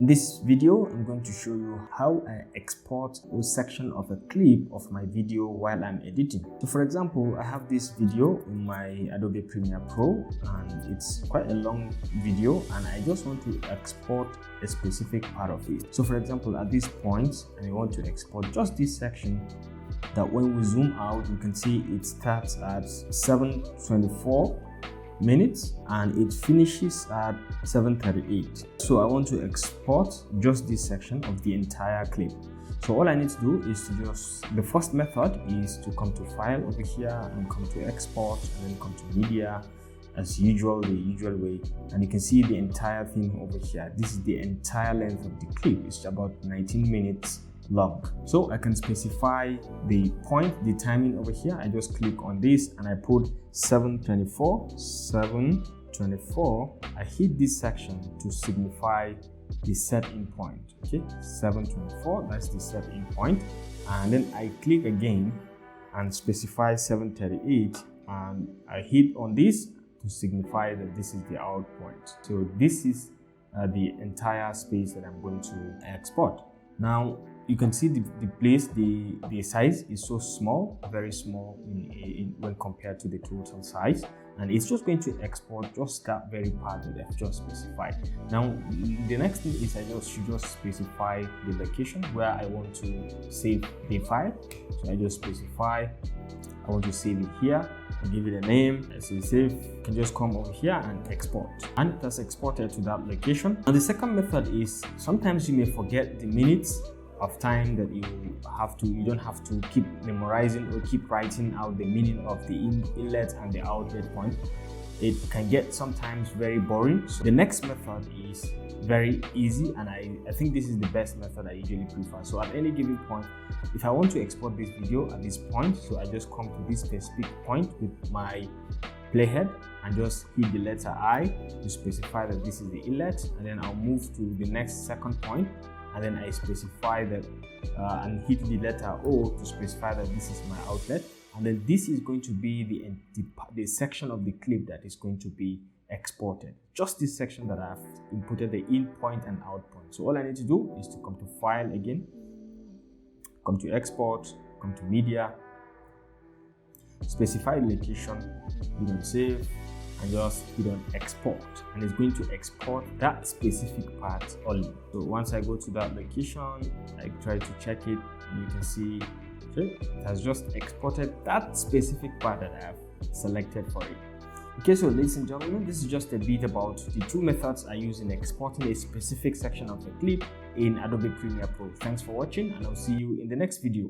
In this video, I'm going to show you how I export a section of a clip of my video while I'm editing. So for example, I have this video in my Adobe Premiere Pro and it's quite a long video and I just want to export a specific part of it. So for example, at this point, I want to export just this section that when we zoom out, you can see it starts at 7:24 minutes and it finishes at 7:38. So I want to export just this section of the entire clip. So all I need to do is to the first method is to come to file over here and come to export and then come to media as usual, the usual way, and you can see the entire thing over here. This is the entire length of the clip. It's about 19 minutes long. So I can specify the point, the timing over here. I just click on this and I put 7:24. I hit this section to signify the set-in point. Okay, 7:24, that's the set-in point. And then I click again and specify 7:38 and I hit on this to signify that this is the out point. So this is the entire space that I'm going to export. Now you can see the size is so small, very small when compared to the total size, and it's just going to export just that very part that I've just specified. Now the next thing is I should just specify the location where I want to save the file. So I just specify I want to save it here. I give it a name. I say save. You can just come over here and export, and it has exported to that location. And the second method is sometimes you may forget the minutes of time that you don't have to keep memorizing or keep writing out the meaning of the inlet and the outlet point. It can get sometimes very boring. So the next method is very easy, and I think this is the best method I usually prefer. So at any given point, if I want to export this video at this point, so I just come to this specific point with my playhead and just hit the letter I to specify that this is the inlet, and then I'll move to the next second point, and then I specify that and hit the letter O to specify that this is my outlet, and then this is going to be the section of the clip that is going to be exported. Just this section that I've inputted the in point and out point. So all I need to do is to come to file again, come to export, come to media, specify the location, hit on save, and just hit on export, and it's going to export that specific part only. So once I go to that location, I try to check it, and you can see okay, it has just exported that specific part that I have selected for it. Okay, so ladies and gentlemen, this is just a bit about the two methods I use in exporting a specific section of a clip in Adobe Premiere Pro. Thanks for watching, and I'll see you in the next video.